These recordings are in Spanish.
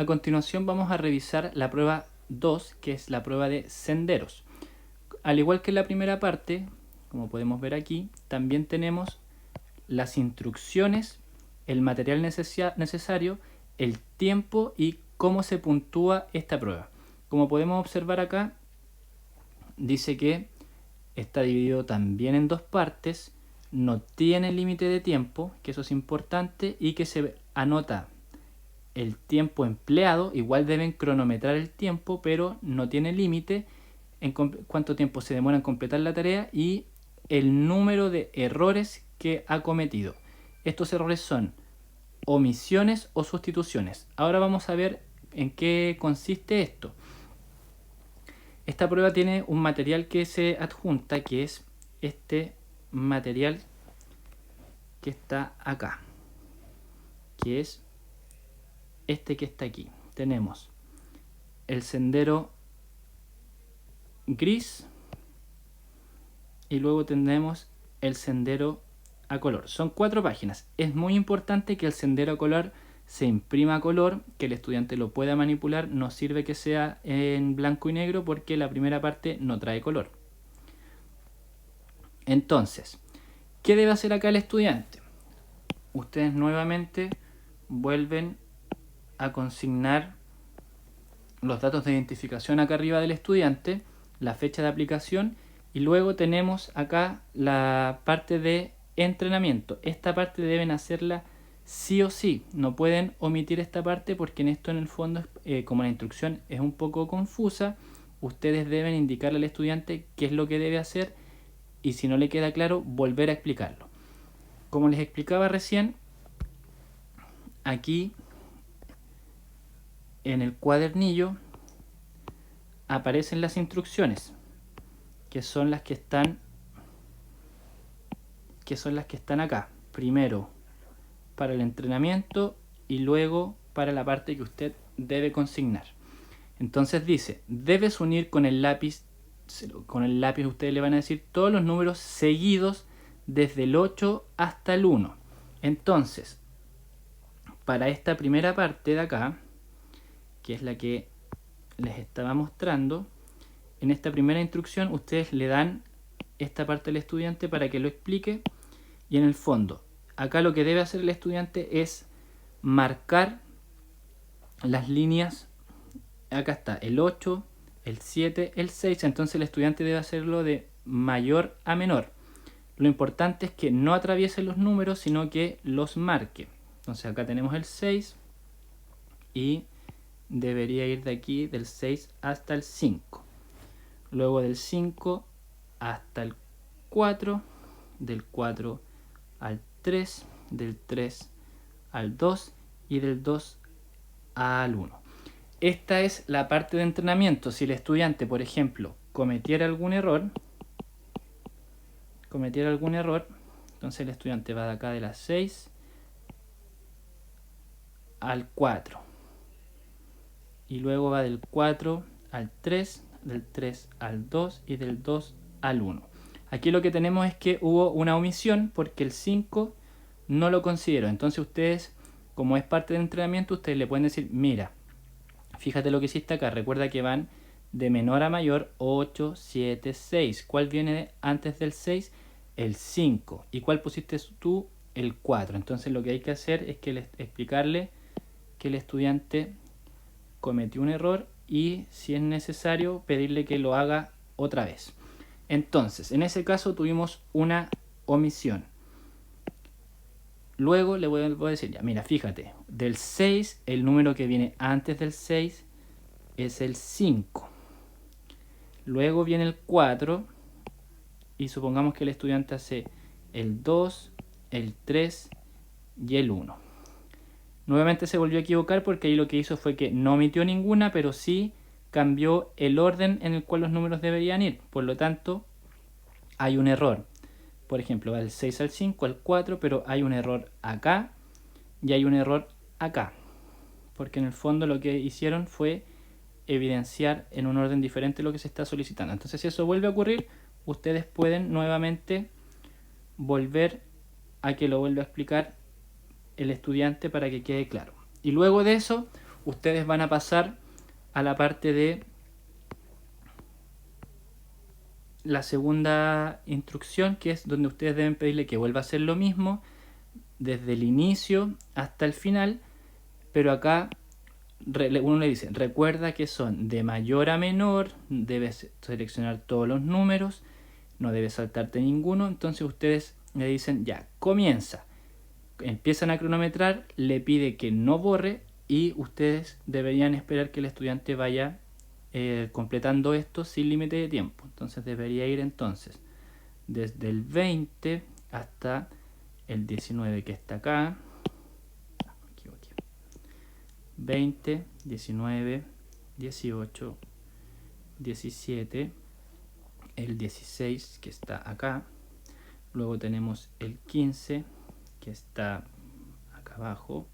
A continuación vamos a revisar la prueba 2, que es la prueba de senderos. Al igual que en la primera parte, como podemos ver aquí, también tenemos las instrucciones, el material necesario, el tiempo y cómo se puntúa esta prueba. Como podemos observar acá, dice que está dividido también en dos partes, no tiene límite de tiempo, que eso es importante, y que se anota el tiempo empleado. Igual deben cronometrar el tiempo, pero no tiene límite en cuánto tiempo se demora en completar la tarea y el número de errores que ha cometido. Estos errores son omisiones o sustituciones. Ahora vamos a ver en qué consiste esto. Esta prueba tiene un material que se adjunta, que es este material que está acá, que es este que está aquí. Tenemos el sendero gris y luego tenemos el sendero a color. Son 4 páginas. Es muy importante que el sendero a color se imprima a color, que el estudiante lo pueda manipular. No sirve que sea en blanco y negro porque la primera parte no trae color. Entonces, ¿qué debe hacer acá el estudiante? Ustedes nuevamente vuelven a consignar los datos de identificación acá arriba del estudiante, la fecha de aplicación, y luego tenemos acá la parte de entrenamiento. Esta parte deben hacerla sí o sí, no pueden omitir esta parte porque en esto en el fondo, como la instrucción es un poco confusa, ustedes deben indicarle al estudiante qué es lo que debe hacer y si no le queda claro, volver a explicarlo. Como les explicaba recién, aquí en el cuadernillo aparecen las instrucciones, que son las que están acá. Primero para el entrenamiento y luego para la parte que usted debe consignar. Entonces dice, debes unir con el lápiz ustedes le van a decir todos los números seguidos desde el 8 hasta el 1. Entonces, para esta primera parte de acá, que es la que les estaba mostrando, en esta primera instrucción ustedes le dan esta parte al estudiante para que lo explique, y en el fondo acá lo que debe hacer el estudiante es marcar las líneas. Acá está el 8, el 7, el 6, entonces el estudiante debe hacerlo de mayor a menor. Lo importante es que no atraviese los números, sino que los marque. Entonces acá tenemos el 6 y debería ir de aquí del 6 hasta el 5. Luego del 5 hasta el 4, del 4 al 3, del 3 al 2 y del 2 al 1. Esta es la parte de entrenamiento. Si el estudiante, por ejemplo, cometiera algún error, entonces el estudiante va de acá de las 6 al 4 y luego va del 4 al 3, del 3 al 2 y del 2 al 1. Aquí lo que tenemos es que hubo una omisión porque el 5 no lo consideró. Entonces ustedes, como es parte del entrenamiento, ustedes le pueden decir, mira, fíjate lo que hiciste acá, recuerda que van de menor a mayor, 8, 7, 6. ¿Cuál viene antes del 6? El 5. ¿Y cuál pusiste tú? El 4. Entonces lo que hay que hacer es que explicarle que el estudiante cometió un error y, si es necesario, pedirle que lo haga otra vez. Entonces, en ese caso tuvimos una omisión. Luego le voy a decir, ya, mira, fíjate, del 6, el número que viene antes del 6 es el 5. Luego viene el 4 y supongamos que el estudiante hace el 2, el 3 y el 1. Nuevamente se volvió a equivocar porque ahí lo que hizo fue que no omitió ninguna, pero sí cambió el orden en el cual los números deberían ir. Por lo tanto, hay un error. Por ejemplo, va del 6 al 5, al 4, pero hay un error acá y hay un error acá. Porque en el fondo lo que hicieron fue evidenciar en un orden diferente lo que se está solicitando. Entonces, si eso vuelve a ocurrir, ustedes pueden nuevamente volver a que lo vuelva a explicar el estudiante para que quede claro. Y luego de eso, ustedes van a pasar a la parte de la segunda instrucción, que es donde ustedes deben pedirle que vuelva a hacer lo mismo desde el inicio hasta el final, pero acá uno le dice, recuerda que son de mayor a menor, debes seleccionar todos los números, no debes saltarte ninguno. Entonces ustedes le dicen, ya, comienza. Empiezan a cronometrar, le pide que no borre y ustedes deberían esperar que el estudiante vaya completando esto sin límite de tiempo. Entonces debería ir entonces desde el 20 hasta el 19 que está acá. 20, 19, 18, 17, el 16 que está acá. Luego tenemos el 15 que está acá abajo.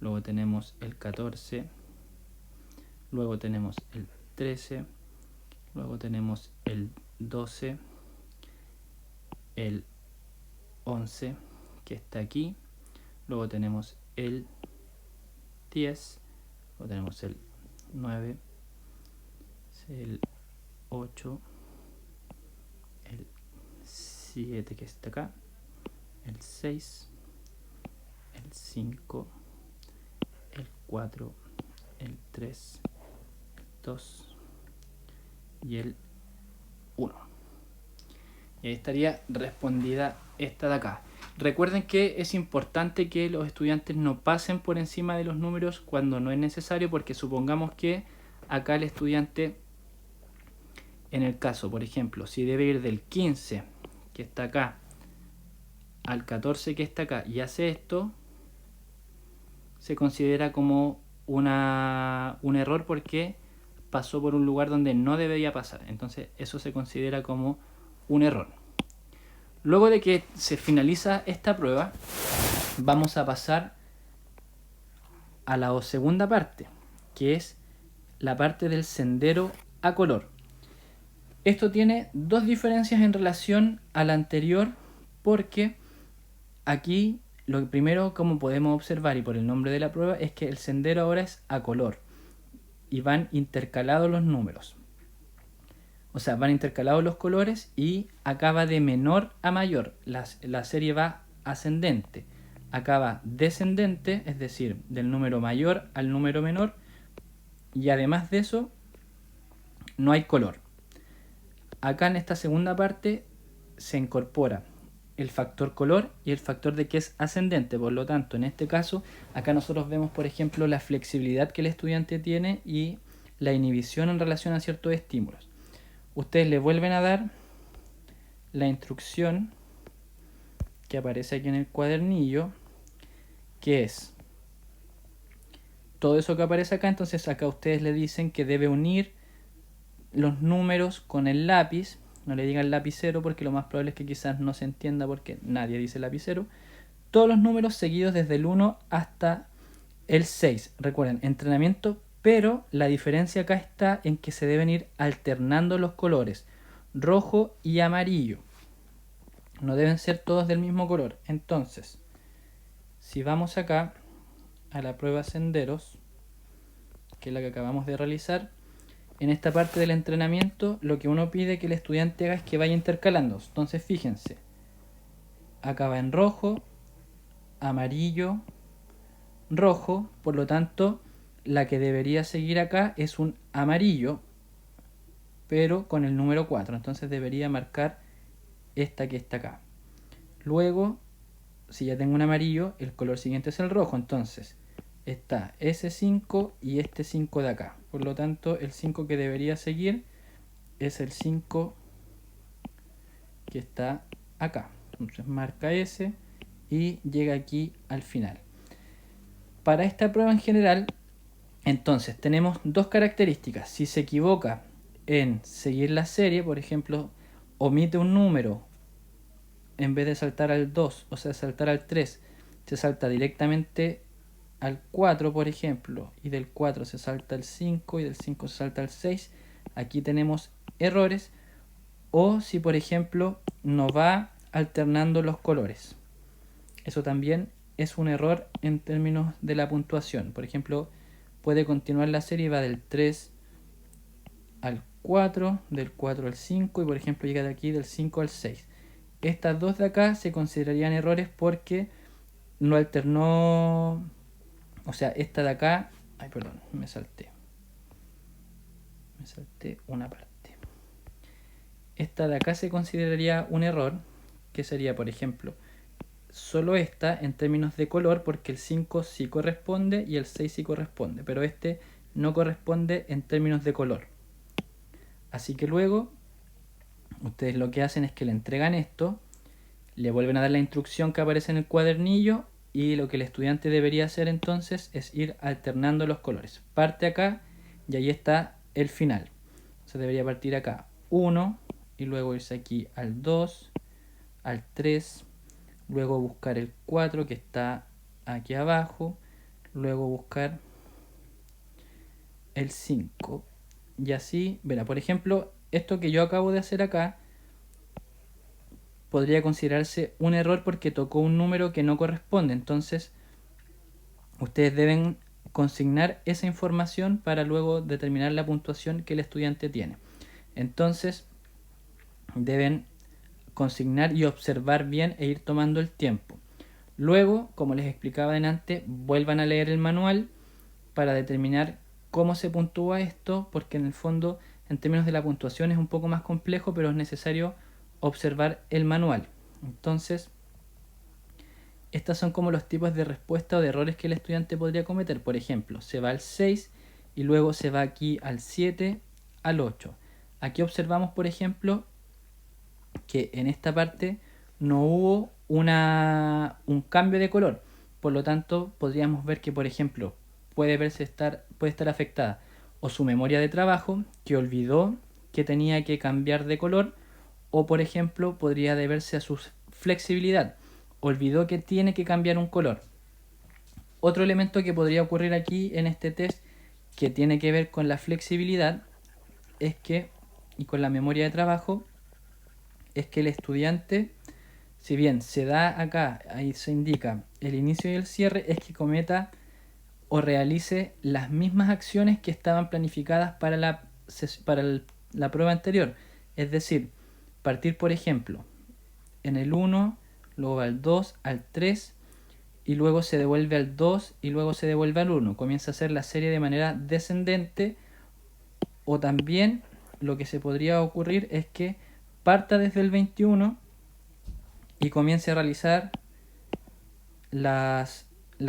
Luego tenemos el 14. Luego tenemos el 13. Luego tenemos el 12. El 11 que está aquí. Luego tenemos el 10. Luego tenemos el 9. El 8. El 7 que está acá. El 6. El 5. El 4. El 3. El 2. Y el 1. Y ahí estaría respondida esta de acá. Recuerden que es importante que los estudiantes no pasen por encima de los números cuando no es necesario, porque supongamos que acá el estudiante, en el caso, por ejemplo, si debe ir del 15 que está acá al 14 que está acá y hace esto, se considera como un error porque pasó por un lugar donde no debería pasar. Entonces eso se considera como un error. Luego de que se finaliza esta prueba, vamos a pasar a la segunda parte, que es la parte del sendero a color. Esto tiene dos diferencias en relación a la anterior, porque aquí lo primero, como podemos observar y por el nombre de la prueba, es que el sendero ahora es a color y van intercalados los números. O sea, van intercalados los colores y acá va de menor a mayor. La serie va ascendente. Acá va descendente, es decir, del número mayor al número menor. Y además de eso, no hay color. Acá en esta segunda parte se incorpora el factor color y el factor de que es ascendente. Por lo tanto, en este caso, acá nosotros vemos, por ejemplo, la flexibilidad que el estudiante tiene y la inhibición en relación a ciertos estímulos. Ustedes le vuelven a dar la instrucción que aparece aquí en el cuadernillo, que es todo eso que aparece acá. Entonces acá ustedes le dicen que debe unir los números con el lápiz. No le digan lapicero porque lo más probable es que quizás no se entienda porque nadie dice lapicero. Todos los números seguidos desde el 1 hasta el 6. Recuerden, entrenamiento, pero la diferencia acá está en que se deben ir alternando los colores, rojo y amarillo. No deben ser todos del mismo color. Entonces, si vamos acá a la prueba senderos, que es la que acabamos de realizar, en esta parte del entrenamiento lo que uno pide que el estudiante haga es que vaya intercalando. Entonces fíjense, acá va en rojo, amarillo, rojo, por lo tanto la que debería seguir acá es un amarillo, pero con el número 4. Entonces debería marcar esta que está acá. Luego, si ya tengo un amarillo, el color siguiente es el rojo. Entonces está ese 5 y este 5 de acá. Por lo tanto, el 5 que debería seguir es el 5 que está acá. Entonces marca ese y llega aquí al final. Para esta prueba en general, entonces tenemos dos características. Si se equivoca en seguir la serie, por ejemplo, omite un número en vez de saltar al 2, o sea, saltar al 3, se salta directamente al 4, por ejemplo, y del 4 se salta al 5 y del 5 se salta al 6, aquí tenemos errores. O si, por ejemplo, no va alternando los colores, eso también es un error en términos de la puntuación. Por ejemplo, puede continuar la serie y va del 3 al 4, del 4 al 5 y por ejemplo llega de aquí del 5 al 6. Estas dos de acá se considerarían errores porque no alternó, o sea, esta de acá, ay perdón, me salté una parte. Esta de acá se consideraría un error, que sería por ejemplo solo esta en términos de color, porque el 5 sí corresponde y el 6 sí corresponde, pero este no corresponde en términos de color. Así que luego ustedes lo que hacen es que le entregan esto, le vuelven a dar la instrucción que aparece en el cuadernillo y lo que el estudiante debería hacer entonces es ir alternando los colores. Parte acá y ahí está el final. Se debería partir acá 1 y luego irse aquí al 2, al 3, luego buscar el 4 que está aquí abajo, luego buscar el 5 y así, verá, por ejemplo, esto que yo acabo de hacer acá podría considerarse un error porque tocó un número que no corresponde, entonces ustedes deben consignar esa información para luego determinar la puntuación que el estudiante tiene. Entonces deben consignar y observar bien e ir tomando el tiempo. Luego, como les explicaba delante, vuelvan a leer el manual para determinar cómo se puntúa esto, porque en el fondo, en términos de la puntuación es un poco más complejo, pero es necesario observar el manual. Entonces, estos son como los tipos de respuesta o de errores que el estudiante podría cometer. Por ejemplo, se va al 6 y luego se va aquí al 7, al 8. Aquí observamos, por ejemplo, que en esta parte no hubo un cambio de color. Por lo tanto, podríamos ver que, por ejemplo, puede estar afectada o su memoria de trabajo, que olvidó que tenía que cambiar de color, o por ejemplo, podría deberse a su flexibilidad. Olvidó que tiene que cambiar un color. Otro elemento que podría ocurrir aquí en este test que tiene que ver con la flexibilidad es que, y con la memoria de trabajo, es que el estudiante, si bien se da acá, ahí se indica el inicio y el cierre, es que cometa o realice las mismas acciones que estaban planificadas para la prueba anterior. Es decir, partir por ejemplo en el 1, luego al 2, al 3 y luego se devuelve al 2 y luego se devuelve al 1. Comienza a hacer la serie de manera descendente, o también lo que se podría ocurrir es que parta desde el 21 y comience a realizar las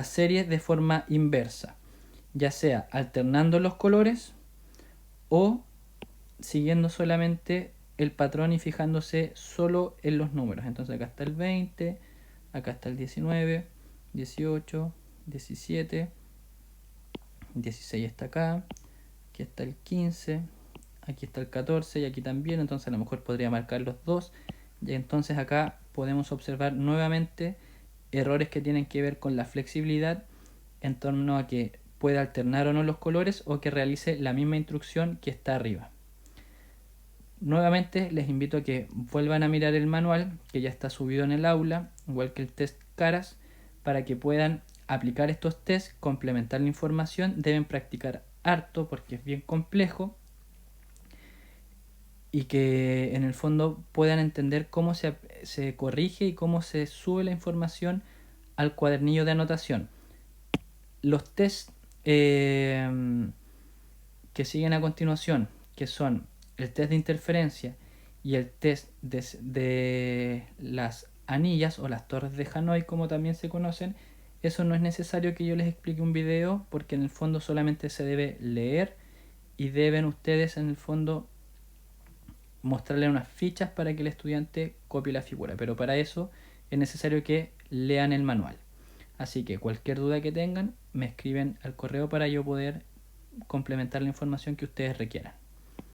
series de forma inversa, ya sea alternando los colores o siguiendo solamente el patrón y fijándose solo en los números. Entonces acá está el 20, acá está el 19, 18, 17, 16 está acá, aquí está el 15, aquí está el 14 y aquí también, entonces a lo mejor podría marcar los dos y entonces acá podemos observar nuevamente errores que tienen que ver con la flexibilidad en torno a que pueda alternar o no los colores o que realice la misma instrucción que está arriba. Nuevamente les invito a que vuelvan a mirar el manual que ya está subido en el aula, igual que el test Caras, para que puedan aplicar estos tests, complementar la información. Deben practicar harto porque es bien complejo y que en el fondo puedan entender cómo se corrige y cómo se sube la información al cuadernillo de anotación. Los tests que siguen a continuación, que son el test de interferencia y el test de las anillas o las torres de Hanoi, como también se conocen, eso no es necesario que yo les explique un video porque en el fondo solamente se debe leer y deben ustedes en el fondo mostrarle unas fichas para que el estudiante copie la figura, pero para eso es necesario que lean el manual. Así que cualquier duda que tengan me escriben al correo para yo poder complementar la información que ustedes requieran.